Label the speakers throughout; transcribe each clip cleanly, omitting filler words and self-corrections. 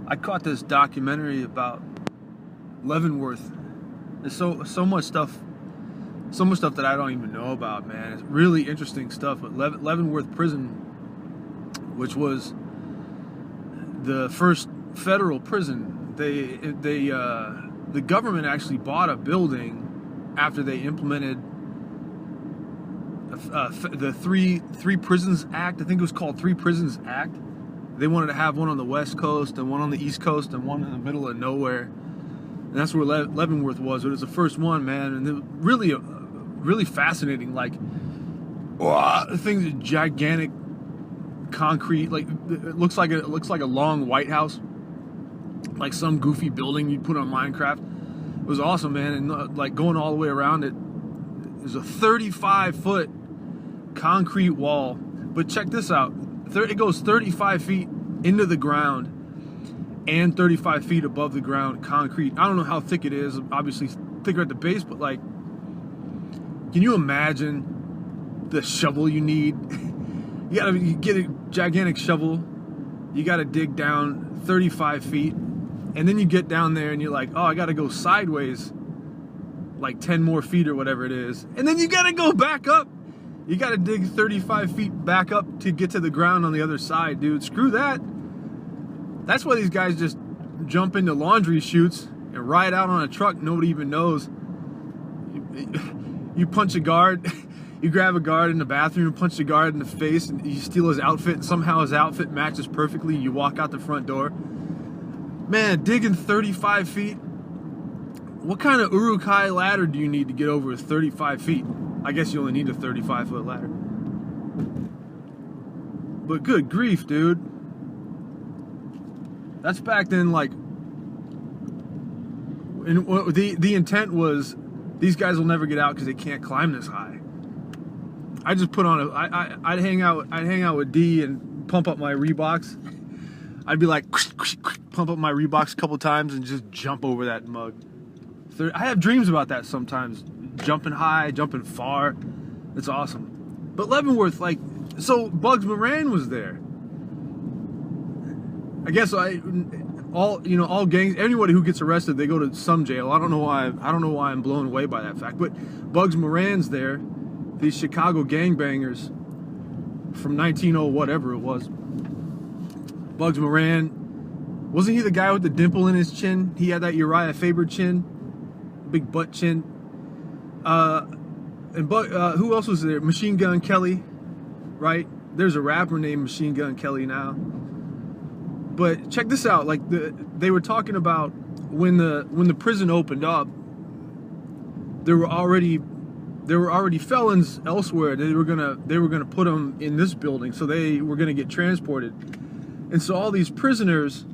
Speaker 1: I caught this documentary about Leavenworth. There's so much stuff that I don't even know about, man. It's really interesting stuff. But Leavenworth Prison, which was the first federal prison, the government actually bought a building after they implemented the Three Prisons Act. I think it was called Three Prisons Act. They wanted to have one on the West Coast and one on the East Coast and one in the middle of nowhere. And that's where Leavenworth was. It was the first one, man. And it was really fascinating. Like, the thing's gigantic concrete. Like, it looks like a long White House, like some goofy building you'd put on Minecraft. It was awesome, man. And like going all the way around it, there's a 35-foot concrete wall. But check this out. It goes 35 feet into the ground and 35 feet above the ground, concrete. I don't know how thick it is. Obviously thicker at the base, but like, can you imagine the shovel you need? You get a gigantic shovel. You got to dig down 35 feet. And then you get down there and you're like, oh, I got to go sideways like 10 more feet or whatever it is. And then you got to go back up. You got to dig 35 feet back up to get to the ground on the other side, dude. Screw that. That's why these guys just jump into laundry chutes and ride out on a truck nobody even knows. You punch a guard, you grab a guard in the bathroom, punch the guard in the face, and you steal his outfit, and somehow his outfit matches perfectly. You walk out the front door. Man, digging 35 feet. What kind of Uruk-hai ladder do you need to get over 35 feet? I guess you only need a 35-foot ladder. But good grief, dude. That's back then, like, and the intent was these guys will never get out because they can't climb this high. I just put on I'd hang out with D and pump up my Reeboks. I'd be like, pump up my Reeboks a couple times and just jump over that mug. I have dreams about that sometimes. Jumping high, jumping far. It's awesome. But Leavenworth, like, so Bugs Moran was there. I guess all gangs, anybody who gets arrested, they go to some jail. I don't know why I'm blown away by that fact. But Bugs Moran's there. These Chicago gangbangers from 190 whatever it was. Bugs Moran, wasn't he the guy with the dimple in his chin? He had that Uriah Faber chin, big butt chin. Who else was there? Machine Gun Kelly, right? There's a rapper named Machine Gun Kelly now. But check this out. Like they were talking about when the prison opened up, there were already felons elsewhere. They were gonna put them in this building, so they were gonna get transported. And so all these prisoners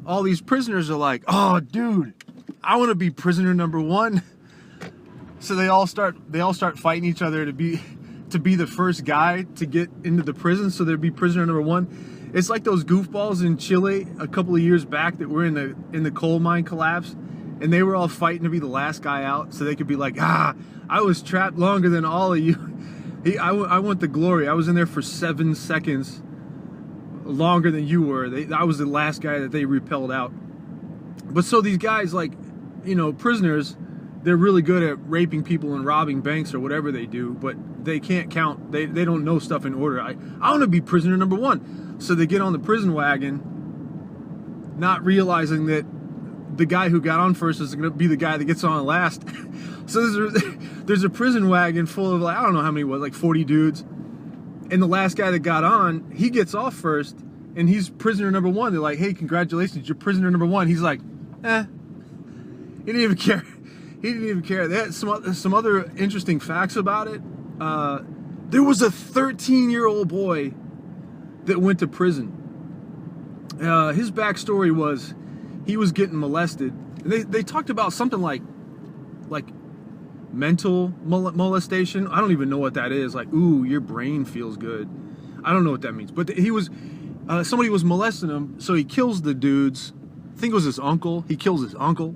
Speaker 1: are like, oh, dude, I want to be prisoner number one. So they all start fighting each other to be the first guy to get into the prison. So there'd be prisoner number one. It's like those goofballs in Chile a couple of years back that were in the coal mine collapse, and they were all fighting to be the last guy out, so they could be like, I was trapped longer than all of you. I want the glory. I was in there for 7 seconds longer than you were. I was the last guy that they repelled out. But so these guys, like, prisoners, they're really good at raping people and robbing banks or whatever they do, but they can't count. They don't know stuff in order. I want to be prisoner number one. So they get on the prison wagon, not realizing that the guy who got on first is going to be the guy that gets on last. So there's a prison wagon full of, like, I don't know how many it was, like 40 dudes. And the last guy that got on, he gets off first, and he's prisoner number one. They're like, hey, congratulations, you're prisoner number one. He's like, He didn't even care. He didn't even care. They had some other interesting facts about it. There was a 13-year-old boy that went to prison. His backstory was he was getting molested. And they talked about something like mental molestation. I don't even know what that is. Like, ooh, your brain feels good. I don't know what that means. But somebody was molesting him, so he kills the dudes. I think it was his uncle. He kills his uncle.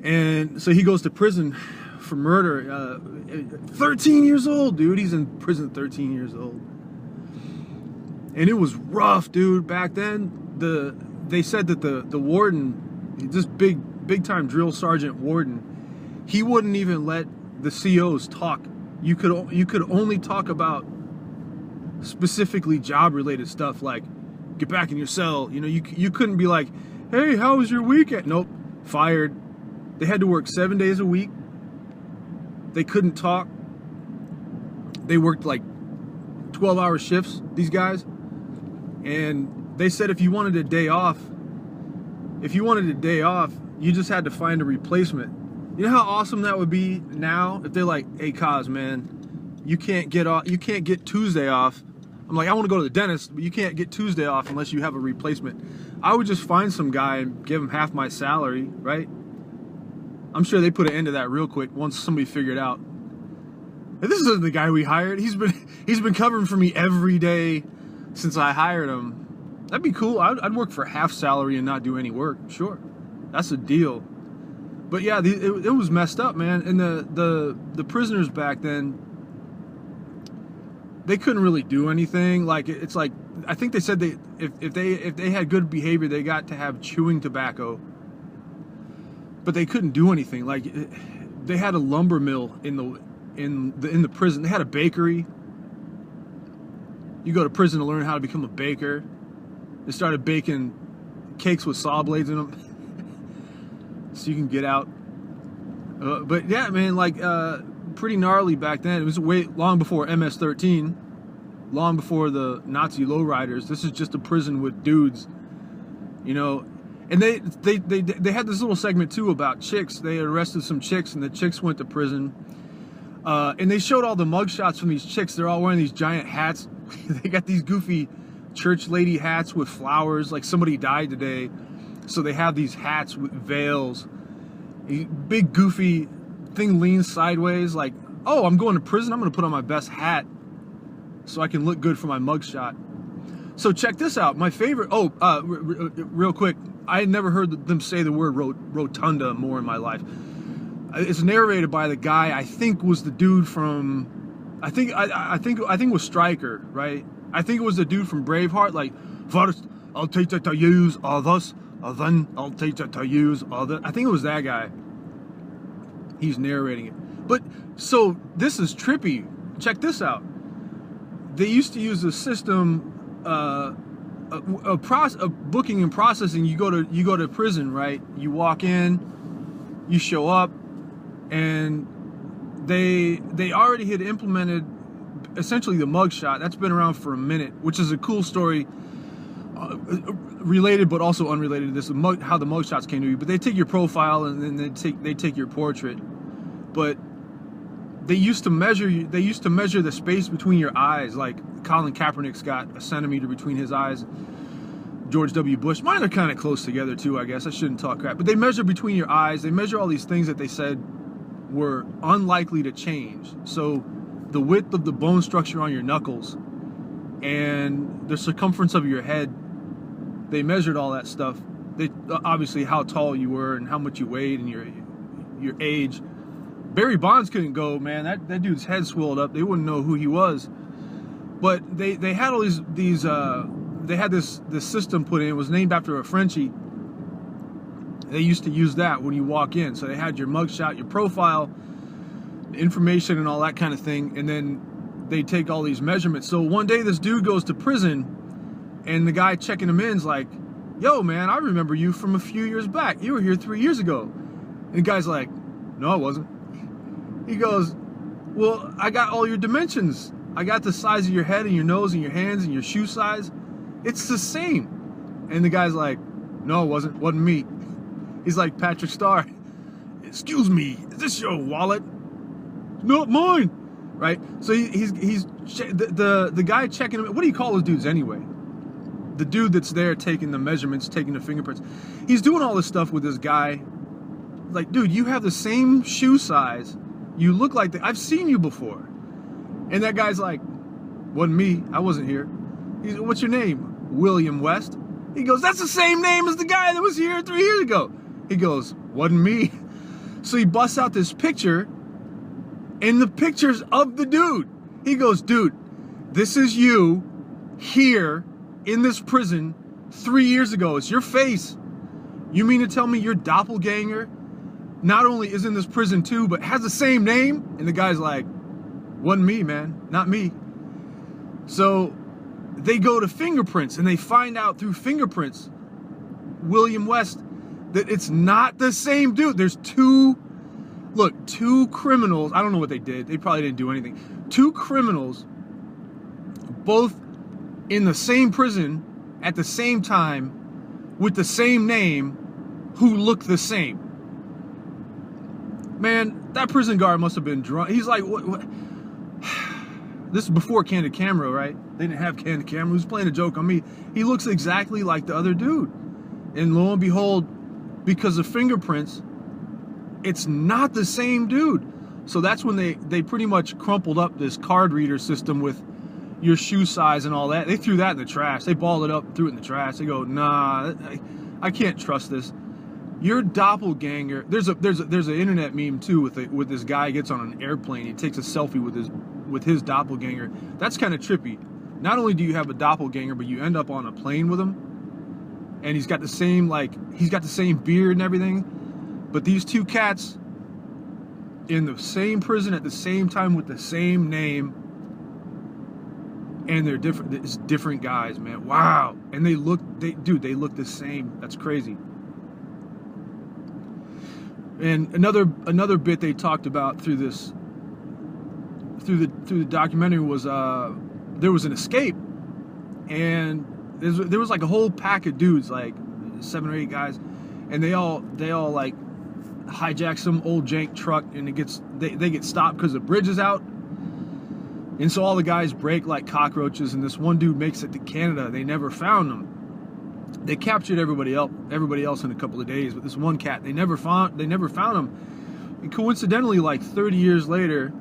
Speaker 1: And so he goes to prison for murder. 13 years old, dude. He's in prison 13 years old. And it was rough, dude. Back then, they said that the warden, this big time drill sergeant warden, he wouldn't even let the COs talk. You could only talk about specifically job related stuff, like get back in your cell. You know, you couldn't be like, hey, how was your weekend? Nope, fired. They had to work 7 days a week. They couldn't talk. They worked like 12-hour shifts, these guys. And they said if you wanted a day off, you just had to find a replacement. You know how awesome that would be now if they're like, hey, Kaz, man, you can't get Tuesday off. I'm like, I want to go to the dentist, but you can't get Tuesday off unless you have a replacement. I would just find some guy and give him half my salary, right? I'm sure they put an end to that real quick once somebody figured out. And this isn't the guy we hired. He's been covering for me every day since I hired him. That'd be cool. I'd work for half salary and not do any work. Sure, that's a deal. But yeah, it was messed up, man. And the prisoners back then, they couldn't really do anything. Like, it's like, I think they said if they had good behavior, they got to have chewing tobacco. But they couldn't do anything. Like, they had a lumber mill in the prison. They had a bakery. You go to prison to learn how to become a baker. They started baking cakes with saw blades in them, so you can get out. But yeah, man, like pretty gnarly back then. It was way long before MS-13, long before the Nazi lowriders. This is just a prison with dudes, you know. And they had this little segment too about chicks. They arrested some chicks, and the chicks went to prison. And they showed all the mugshots from these chicks. They're all wearing these giant hats. They got these goofy church lady hats with flowers, like somebody died today. So they have these hats with veils. A big goofy thing leans sideways, like, oh, I'm going to prison. I'm going to put on my best hat so I can look good for my mugshot. So check this out. My favorite. Oh, real quick. I had never heard them say the word rotunda more in my life. It's narrated by the guy I think was the dude from, I think it was Stryker, right? I think it was the dude from Braveheart, like, first I'll teach you to use others, and then I'll teach you to use others. I think it was that guy. He's narrating it. But so this is trippy. Check this out. They used to use a system, a booking and processing. You go to prison, right? You walk in, you show up, and they already had implemented essentially the mugshot. That's been around for a minute, which is a cool story, related but also unrelated to this. How the mugshots came to be. But they take your profile and then they take your portrait. But they used to measure the space between your eyes. Like Colin Kaepernick's got a centimeter between his eyes. George W. Bush, mine are kind of close together too, I guess. I shouldn't talk crap. But they measure between your eyes. They measure all these things that they said were unlikely to change. So the width of the bone structure on your knuckles and the circumference of your head, they measured all that stuff. They obviously how tall you were and how much you weighed and your age. Barry Bonds couldn't go, man. That dude's head swelled up. They wouldn't know who he was. But they had all these they had this system put in. It was named after a Frenchie. They used to use that when you walk in. So they had your mugshot, your profile, information, and all that kind of thing. And then they take all these measurements. So one day this dude goes to prison, and the guy checking him in is like, yo, man, I remember you from a few years back. You were here 3 years ago. And the guy's like, no, I wasn't. He goes, well, I got all your dimensions. I got the size of your head and your nose and your hands and your shoe size. It's the same. And the guy's like, no, it wasn't me. He's like Patrick Starr. Excuse me, is this your wallet? Not mine. Right? So he's the guy checking him. What do you call those dudes anyway? The dude that's there taking the measurements, taking the fingerprints. He's doing all this stuff with this guy. Like, dude, you have the same shoe size. You look like I've seen you before. And that guy's like, wasn't me. I wasn't here. He's, what's your name? William West. He goes, that's the same name as the guy that was here 3 years ago. He goes, wasn't me. So he busts out this picture, and the picture's of the dude. He goes, dude, this is you here in this prison 3 years ago. It's your face. You mean to tell me your doppelganger not only is in this prison too, but has the same name? And the guy's like, wasn't me, man, not me. So they go to fingerprints and they find out through fingerprints, William West, that it's not the same dude. There's two criminals. I don't know what they did. They probably didn't do anything. Two criminals, both in the same prison at the same time with the same name, who look the same. Man, that prison guard must have been drunk. He's like, what? This is before candid camera, right? They didn't have candid camera. He was playing a joke on me. He looks exactly like the other dude. And lo and behold, because of fingerprints, it's not the same dude. So that's when they pretty much crumpled up this card reader system with your shoe size and all that. They threw that in the trash. They balled it up, threw it in the trash. They go, nah, I can't trust this. Your doppelganger. There's an internet meme too with this guy gets on an airplane. He takes a selfie with his doppelganger. That's kind of trippy. Not only do you have a doppelganger, but you end up on a plane with him, and he's got the same beard and everything. But these two cats in the same prison at the same time with the same name, and they're different. It's different guys, man. Wow. And they look the same. That's crazy. And another bit they talked about through the documentary was there was an escape, and there was like a whole pack of dudes, like 7 or 8 guys, and they all like hijack some old jank truck, and they get stopped because the bridge is out, and so all the guys break like cockroaches, and this one dude makes it to Canada. They never found him. They captured everybody else in a couple of days, but this one cat they never found him. And coincidentally, like 30 years later,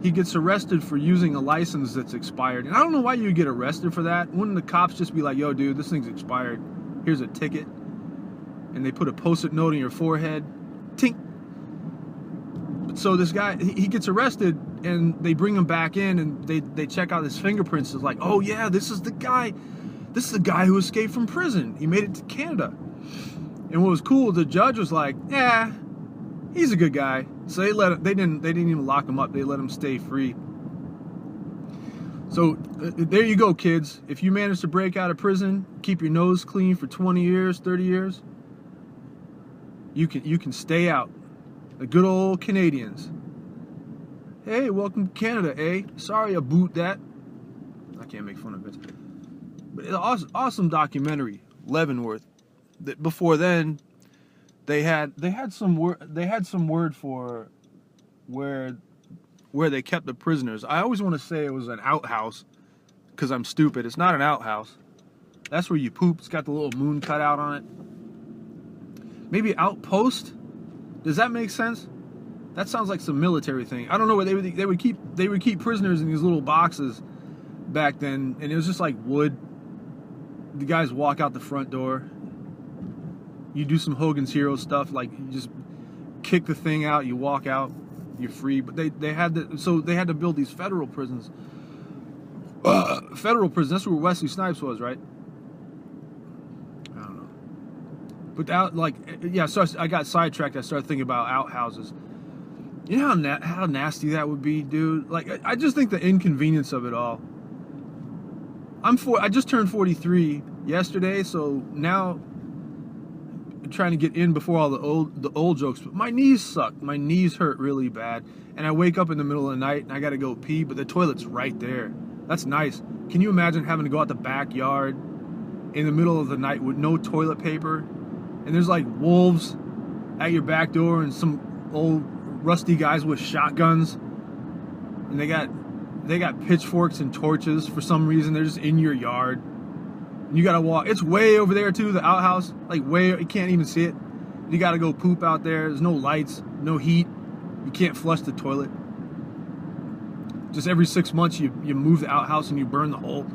Speaker 1: he gets arrested for using a license that's expired. And I don't know why you would get arrested for that. Wouldn't the cops just be like, yo, dude, this thing's expired. Here's a ticket. And they put a post-it note on your forehead. Tink. So this guy, he gets arrested, and they bring him back in, and they check out his fingerprints. It's like, oh yeah, this is the guy. This is the guy who escaped from prison. He made it to Canada. And what was cool, the judge was like, yeah, he's a good guy. So they didn't even lock him up. They let him stay free. So there you go, kids. If you manage to break out of prison, keep your nose clean for 20 years, 30 years, you can stay out. The good old Canadians. Hey, welcome to Canada, eh? Sorry I boot that. I can't make fun of it. But it's an awesome documentary, Leavenworth. That before then, they had some word for where they kept the prisoners. I always want to say it was an outhouse because I'm stupid. It's not an outhouse. That's where you poop. It's got the little moon cut out on it. Maybe outpost. Does that make sense? That sounds like some military thing. I don't know what they would keep prisoners in these little boxes back then, and it was just like wood. The guys walk out the front door. You do some Hogan's Hero stuff, like you just kick the thing out, you walk out, you're free. But they had to build these federal prisons. Federal prison. That's where Wesley Snipes was, right? I don't know. But so I got sidetracked. I started thinking about outhouses. You know how nasty that would be, dude? Like, I just think the inconvenience of it all. I just turned 43 yesterday, so now I'm trying to get in before all the old jokes. But my knees suck. My knees hurt really bad. And I wake up in the middle of the night and I got to go pee, but the toilet's right there. That's nice. Can you imagine having to go out the backyard in the middle of the night with no toilet paper? And there's like wolves at your back door and some old rusty guys with shotguns, and they got pitchforks and torches for some reason. They're just in your yard, and you gotta walk. It's way over there too, the outhouse, like way, you can't even see it. You gotta go poop out there. There's no lights, no heat. You can't flush the toilet. Just every 6 months you move the outhouse and you burn the hole.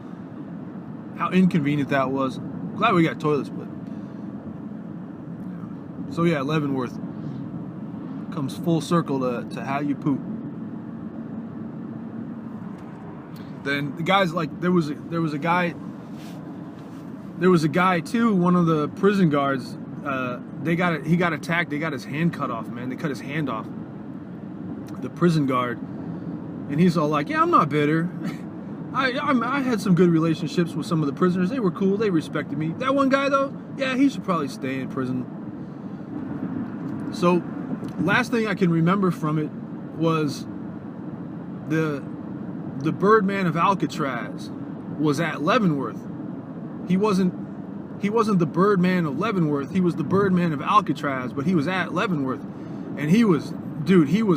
Speaker 1: How inconvenient that was. Glad we got toilets, but yeah. So yeah, Leavenworth comes full circle to how you poop. Then the guys, like, there was a guy too, one of the prison guards, he got attacked, they got his hand cut off, man. They cut his hand off, the prison guard. And he's all like, yeah, I'm not bitter. I had some good relationships with some of the prisoners. They were cool, they respected me. That one guy though, yeah, he should probably stay in prison. So last thing I can remember from it was the Birdman of Alcatraz was at Leavenworth. He wasn't the Birdman of Leavenworth, he was the Birdman of Alcatraz, but he was at Leavenworth. And he was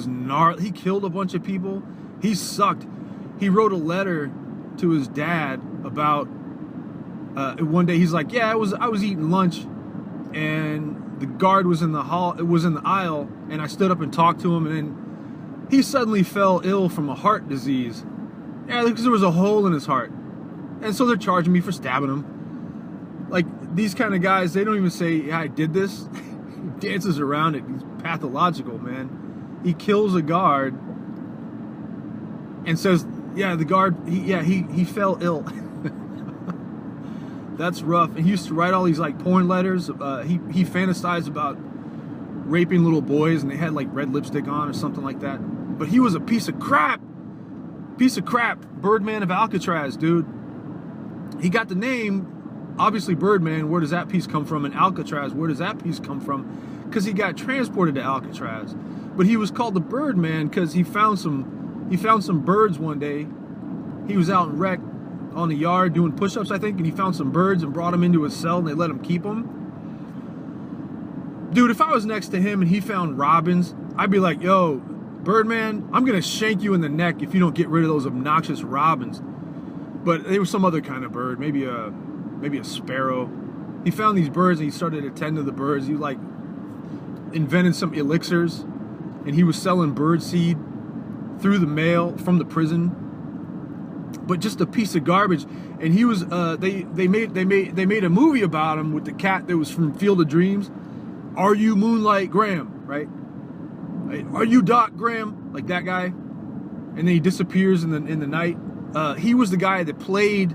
Speaker 1: gnarly. He killed a bunch of people. He sucked. He wrote a letter to his dad about one day. He's like, yeah, I was eating lunch, and the guard was in the hall. It was in the aisle, and I stood up and talked to him, and then he suddenly fell ill from a heart disease. Yeah, because there was a hole in his heart, and so they're charging me for stabbing him. Like, these kind of guys, they don't even say, yeah, I did this. He dances around it. He's pathological, man. He kills a guard and says, yeah, the guard, he fell ill. That's rough. And he used to write all these, like, porn letters. He fantasized about raping little boys, and they had, like, red lipstick on or something like that. But he was a piece of crap. Piece of crap. Birdman of Alcatraz, dude. He got the name, obviously, Birdman. Where does that piece come from? And Alcatraz, where does that piece come from? Because he got transported to Alcatraz. But he was called the Birdman because he found some birds one day. He was out in rec on the yard doing push-ups, I think, and he found some birds and brought them into his cell, and they let him keep them. Dude, if I was next to him and he found robins, I'd be like, yo, Birdman, I'm gonna shank you in the neck if you don't get rid of those obnoxious robins. But they were some other kind of bird, maybe a sparrow. He found these birds and he started to tend to the birds. He, like, invented some elixirs, and he was selling bird seed through the mail from the prison. But just a piece of garbage. And he was they made a movie about him with the cat that was from Field of Dreams. Are you Moonlight Graham, right? Are you Doc Graham? Like that guy. And then he disappears in the night. He was the guy that played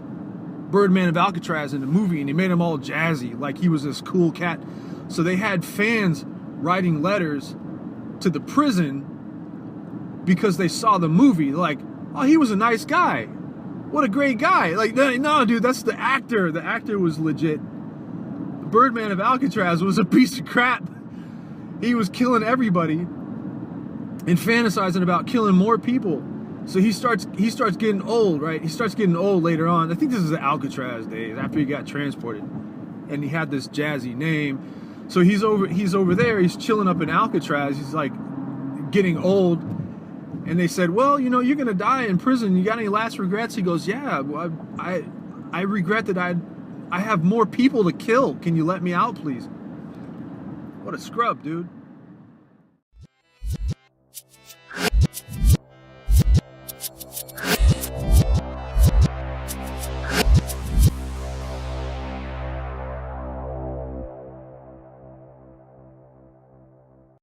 Speaker 1: Birdman of Alcatraz in the movie, and he made him all jazzy, like he was this cool cat. So they had fans writing letters to the prison because they saw the movie. They're like, oh, he was a nice guy. What a great guy. Like, no, dude, that's the actor. The actor was legit. The Birdman of Alcatraz was a piece of crap. He was killing everybody and fantasizing about killing more people. So he starts getting old, right? He starts getting old later on. I think this is the Alcatraz days, after he got transported. And he had this jazzy name. So he's over there, he's chilling up in Alcatraz. He's like getting old. And they said, well, you know, you're gonna die in prison. You got any last regrets? He goes, yeah, well, I regret that I have more people to kill. Can you let me out, please? What a scrub, dude.